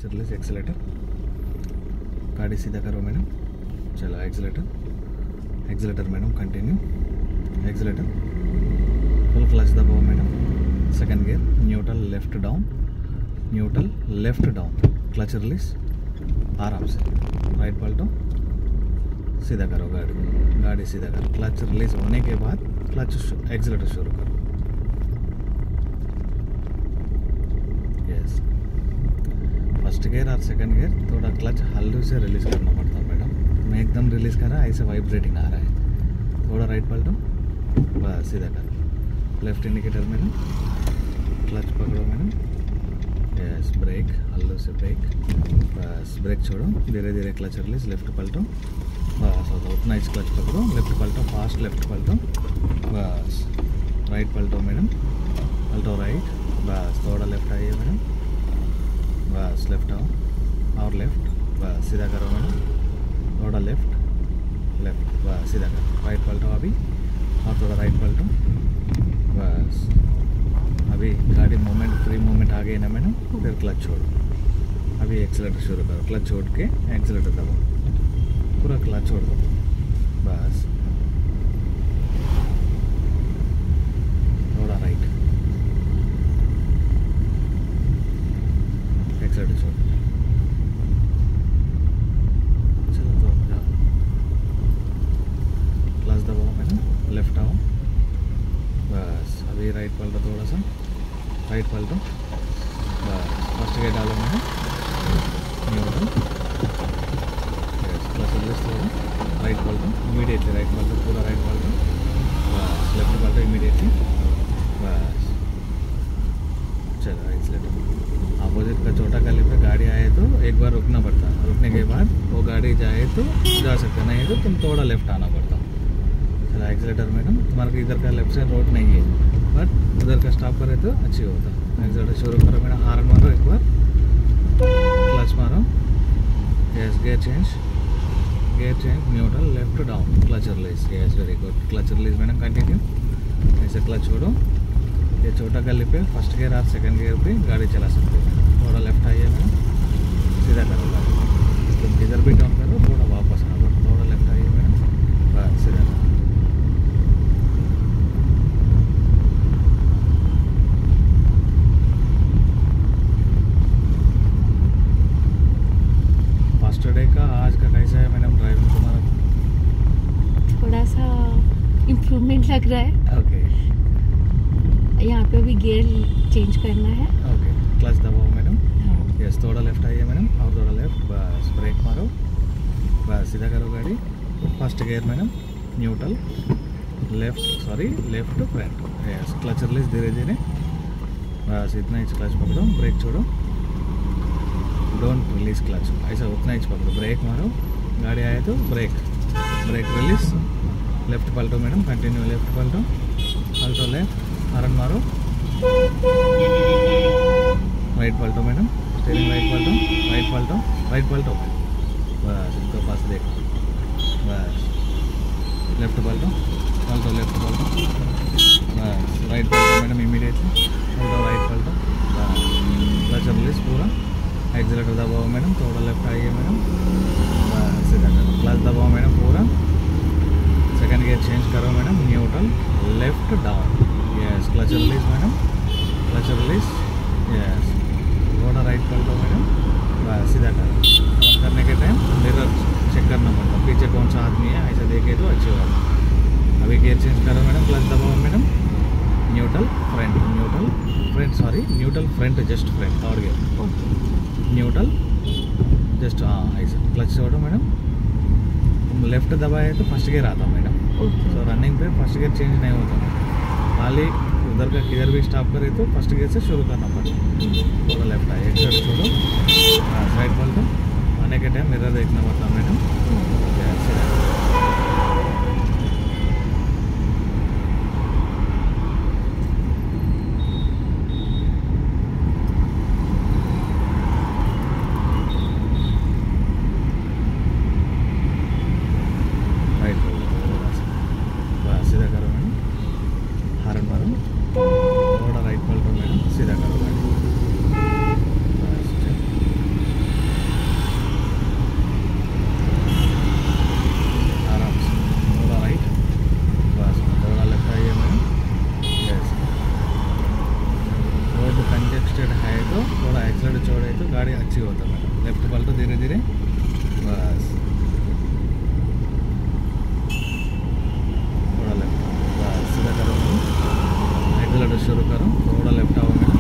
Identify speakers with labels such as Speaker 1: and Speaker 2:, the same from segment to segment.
Speaker 1: Clutch release accelerator, गाड़ी सीधा करो मैडम, चलो accelerator madam, continue accelerator, full clutch दबाओ madam, second gear, neutral left down, clutch release, आराम से राइट पलटो, सीधा करो गाड़ी सीधा करो, क्लच रिलीज होने के बाद क्लच एक्सीलेटर शुरू करो। यस, फर्स्ट गियर और सेकंड गियर थोड़ा क्लच हल्के से रिलीज करना पड़ता है मैडम। मैं एकदम रिलीज कर रहा है, ऐसे वाइब्रेटिंग आ रहा है। थोड़ा राइट पलटो, बस सीधा करो, लेफ्ट इंडिकेटर मैडम, क्लच पकड़ो मैडम, यस ब्रेक, हल्के से ब्रेक, बस ब्रेक छोड़ो, धीरे धीरे क्लच रिलीज, लेफ्ट पलटो, बस उतना ही क्लच पकड़ो, लेफ्ट पलटो, फास्ट लेफ्ट पलटो, बस राइट पलटो मैडम, पलटो राइट, बस थोड़ा लेफ्ट आइए मैडम, बस लेफ्ट आओ और लेफ्ट, बस सीधा करो मैडम, थोड़ा लेफ्ट, बस सीधा करो, राइट पलटो अभी और थोड़ा राइट पलटो, बस अभी गाड़ी मूवमेंट फ्री मूवमेंट आ गई ना मैडम, फिर क्लच छोड़ो, अभी एक्सीलेटर शुरू करो, क्लच छोड़ के एक्सीलेटर दबाओ, पूरा क्लच छोड़ दो, बस थोड़ा राइट, एक्सीलेटर छोड़, चलो तो जाओ, क्लच दबाओ मैडम, लेफ्ट आओ, बस अभी राइट पलटो, थोड़ा सा राइट पलटो, बस फर्स्ट गियर डालो मैडम, न्यूट्रल, क्लच रिलीज थोड़ा, राइट पलटो इमीडिएटली, राइट पलटो, पूरा राइट पलटो, बस लेफ्ट पलटो इमीडिएटली, बस चलो एक्सीलेटर, अपोजिट का छोटा गली पे गाड़ी आए तो एक बार रुकना पड़ता है, रुकने के बाद वो गाड़ी जाए तो जा सकते, नहीं तो तुम थोड़ा लेफ्ट आना पड़ता। चलो एक्सीलेटर मैडम, तुम्हारे इधर का लेफ्ट साइड रोड नहीं है, बट उधर का स्टॉप करे तो अच्छी होता। एक्सीलेटर शुरू करो मैडम, हार्न मारो एक बार, क्लच मारो, yes gear change, neutral left down, clutch release, yes very good, clutch release madam, continue, ऐसे क्लच छोड़ो, ये छोटा गली पे फर्स्ट गियर और सेकंड गियर पे गाड़ी चला सकते हैं, थोड़ा लेफ्ट आइए मैडम, सीधा करो गाड़ी, तुम किधर भी टर्न करो, थोड़ा वापस आना पड़ो, थोड़ा लेफ्ट आइए मैडम, बस सीधा करो, फर्स्ट डे का आज का कैसा है मैडम ड्राइविंग तुम्हारा?
Speaker 2: थोड़ा सा इम्प्रूवमेंट लग रहा है।
Speaker 1: ओके,
Speaker 2: यहाँ पे भी गियर चेंज करना है।
Speaker 1: ओके, क्लच दबाओ मैडम,
Speaker 2: हाँ।
Speaker 1: यस थोड़ा लेफ्ट आइए मैडम और थोड़ा लेफ्ट, बस ब्रेक मारो, बस सीधा करो गाड़ी, first gear madam, neutral left front, yes clutch release धीरे धीरे, बस इतना ही क्लच पकड़ो, ब्रेक छोड़ो, डोंट रिलीज क्लच, ऐसा उतना ही पकड़ो, ब्रेक मारो, गाड़ी आए तो ब्रेक रिलीज, लेफ्ट पलटो मैडम, कंटिन्यू लेफ्ट पलटो लेफ्ट, हॉर्न मारो, राइट पलटो मैडम, स्टीयरिंग राइट पलटो, बस इनको पास देखो, बस लेफ्ट पलटो लेफ्ट पलटो, बस राइट पलटो मैडम इमीडिएटली, राइट पलटो, बस क्लच रिलीज पूरा, एक्सीलेटर दबाओ मैडम, थोड़ा लेफ्ट आइए मैडम, बस सीधा करो, क्लच दबाओ मैडम पूरा, सेकंड गियर चेंज करो madam, neutral left down, yes clutch release madam, yes थोड़ा राइट पलटो मैडम, बस सीधा करो, टर्न करने के टाइम मिरर चेक करना पड़ता, पीछे कौन सा आदमी है ऐसा देखे तो अच्छी होगा। अभी गियर चेंज करो मैडम, क्लच दबाओ madam, neutral front just front, third gear neutral just, हाँ ऐसा क्लच छोड़ो मैडम, लेफ्ट दबाए तो फर्स्ट गियर आता मैडम, सो रनिंग पे फर्स्ट गियर चेंज नहीं होता, खाली उधर का किधर भी स्टॉप करे तो फर्स्ट गियर से शुरू करना पड़ता, थोड़ा लेफ्ट आए, एक साइड छोड़ो, साइड पलटो, आने के टाइम मिरर देखना पड़ता मैडम, गाड़ी अच्छी होता है मैडम। लेफ्ट पलटो धीरे धीरे, बस थोड़ा लेफ्ट, बस सीधा करो मैडम। एक्सीलरेटर शुरू करो, थोड़ा लेफ्ट आओ मैडम,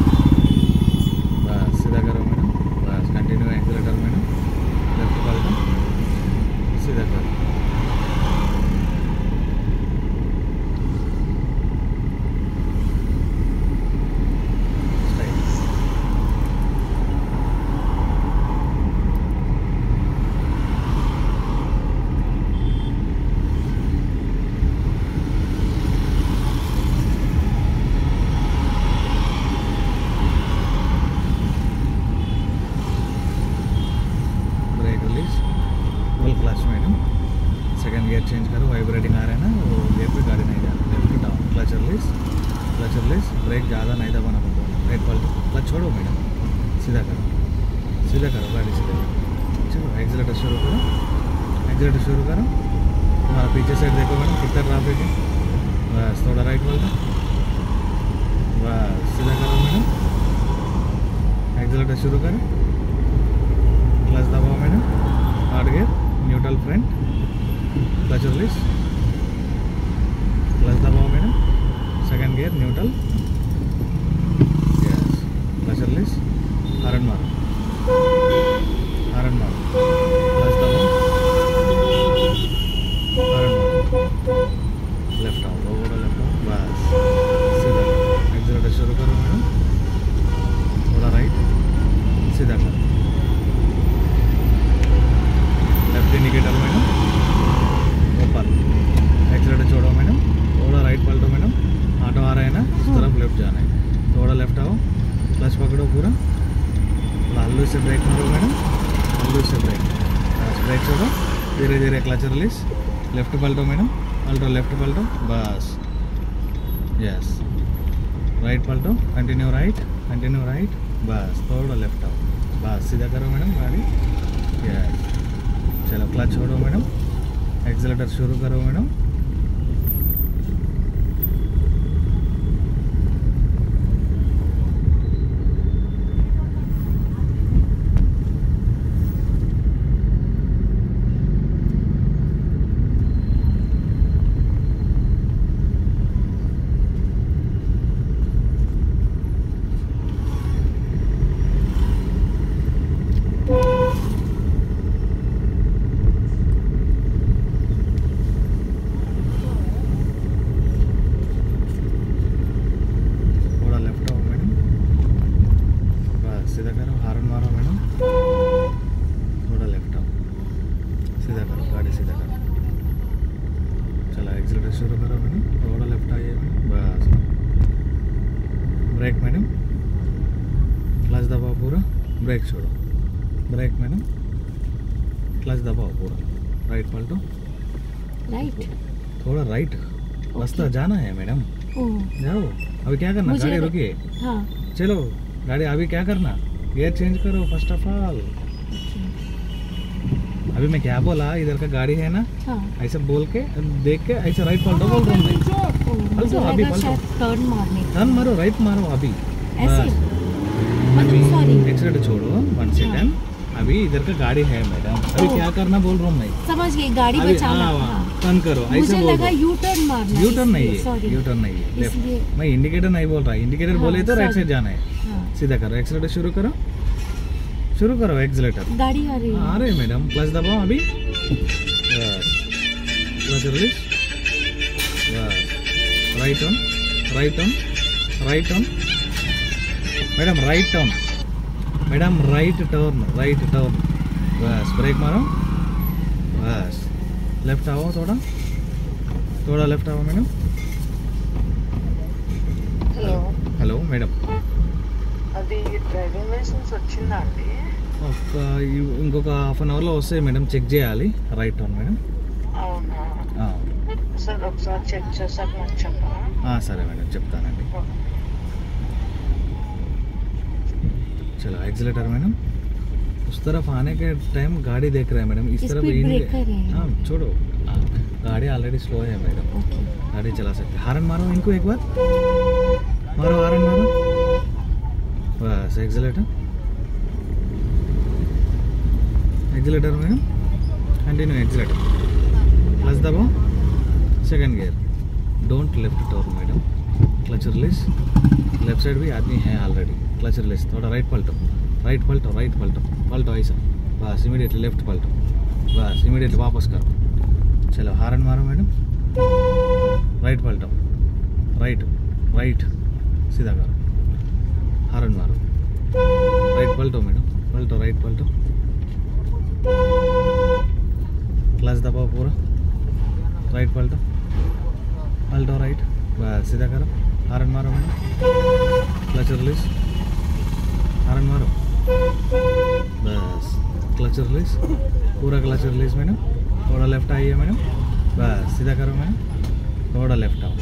Speaker 1: बस सीधा करो मैडम, बस कंटिन्यू एक्सीलरेटर मैडम। लेफ्ट पलटो, सीधा करो, clutch madam. Second gear change करो, वाइब्रेटिंग आ रहा है ना, वो गियर पे गाड़ी नहीं जा रही। Left down, clutch release, brake ज़्यादा नहीं दबाना पड़ता। राइट पलटो, क्लच छोड़ो मैडम, सीधा करो गाड़ी सीधा करो। चलो एक्सीलरेटर शुरू करो, तुम्हारा पीछे साइड देखो मैडम कितना ट्रैफिक है। बस थोड़ा राइट पलटो, बस सीधा करो मैडम। एक्सीलरेटर शुरू करो, क्लच दबाओ madam, third gear neutral front, clutch release, clutch दबाओ madam, second gear neutral, yes, clutch release, horn मारो, क्लच दबाओ, हॉर्न मारो, लेफ्ट आओ, लेफ्ट आओ, बस सीधा करो। एक्सीलरेटर शुरू करो मैडम, थोड़ा राइट, सीधा करो, लेफ्ट इंडिकेटर मैडम ऊपर, एक्सीलरेटर छोड़ो मैडम, थोड़ा राइट पलटो मैडम। ऑटो आ रहा है ना, इस तरफ लेफ्ट जाना है, थोड़ा लेफ्ट आओ, क्लच पकड़ो पूरा, थोड़ा हल्लू से ब्रेक मारो मैडम, ब्रेक छोड़ो, धीरे धीरे क्लच रिलीज, लेफ्ट पलटो मैडम, लेफ्ट पलटो, बस यस, राइट पलटो, कंटिन्यू राइट, बस थोड़ा लेफ्ट आओ, बस सीधा करो मैडम गाड़ी, यस। चलो क्लच छोड़ो मैडम, एक्सीलरेटर शुरू करो मैडम, सीधा करो, हॉर्न मारो मैडम, थोड़ा लेफ्ट आओ, सीधा करो गाड़ी, सीधा करो। चलो एक्सीलरेटर शुरू करो मैडम, थोड़ा लेफ्ट आइए मैडम, बस ब्रेक मैडम, क्लच दबाओ पूरा, ब्रेक छोड़ो, ब्रेक मैडम, क्लच दबाओ पूरा, राइट पलटो,
Speaker 2: राइट,
Speaker 1: थोड़ा राइट, रास्ता जाना है मैडम, जाओ। अभी क्या करना, गाड़ी रुकिए,
Speaker 2: हाँ
Speaker 1: चलो गाड़ी, अभी क्या करना, गियर चेंज करो फर्स्ट ऑफ ऑल। अभी मैं क्या बोला, इधर का गाड़ी है ना,
Speaker 2: हाँ।
Speaker 1: ऐसे बोल के देख के ऐसे राइट पलटो बोल रहा हूँ मैं, पलटो अभी, पलटो टर्न मारो, राइट मारो अभी, एक्सीलरेटर छोड़ो 1 सेकंड। अभी इधर का गाड़ी है मैडम, अभी क्या करना बोल रहा हूँ मैं,
Speaker 2: समझ गई, गाड़ी बचाना,
Speaker 1: टर्न करो, ऐसे
Speaker 2: मुझे
Speaker 1: बोल
Speaker 2: लगा यू टर्न मारना,
Speaker 1: यू टर्न नहीं है, लेफ्ट। मैं इंडिकेटर नहीं बोल रहा, इंडिकेटर बोले तो राइट साइड जाना है, सीधा करो, एक्सीलरेटर शुरू करो, एक्सीलरेटर,
Speaker 2: गाड़ी आ रही है,
Speaker 1: आ रहे मैडम, क्लच दबाओ अभी, clutch release, right on, madam right turn, बस ब्रेक मारो, बस लेफ्ट आओ, थोड़ा लेफ्ट आओ मैडम। हेलो मैडम,
Speaker 3: అది డ్రైవింగ్ లైసెన్స్ వచ్చిందా అండి?
Speaker 1: ఇంకొక హాఫ్ అన్ అవర్లో వస్తాయి మేడం, చెక్ చేయాలి, రైట్ టర్న్ మేడం.
Speaker 3: అవునా సార్, ఒకసారి చెక్ చేశాక నాకు చెప్పరా?
Speaker 1: సరే మేడం, చెప్తానండి. चलो एक्सीलेटर मैडम, उस तरफ आने के टाइम गाड़ी देख रहे हैं मैडम, इस तरफ हाँ छोड़ो, गाड़ी ऑलरेडी स्लो है मैडम, गाड़ी चला सकते। हॉर्न मारो इनको एक बार, हॉर्न मारो, बस accelerator accelerator madam, continue accelerator, clutch दबाओ, second gear, don't left turn madam, clutch release, left side भी आदमी है ऑलरेडी, क्लच रिलीज, थोड़ा राइट पलटो, राइट पलटो, राइट पलटो, पलटो ऐसा, बस इमीडिएटली लेफ्ट पलटो, बस इमीडिएटली वापस करो, चलो हारन मारो मैडम, राइट पलटो, राइट राइट सीधा करो, हारन मारो, राइट पलटो मैडम, पलटो राइट पलटो, क्लच दबाओ पूरा, राइट पलटो, पलटो राइट, बस सीधा करो, हारन मारो मैडम, क्लच रिलीज, हारन मारो, बस क्लच रिलीज, पूरा क्लच रिलीज मैडम, थोड़ा लेफ्ट आइए मैडम, बस सीधा करो मैडम, थोड़ा लेफ्ट आओ,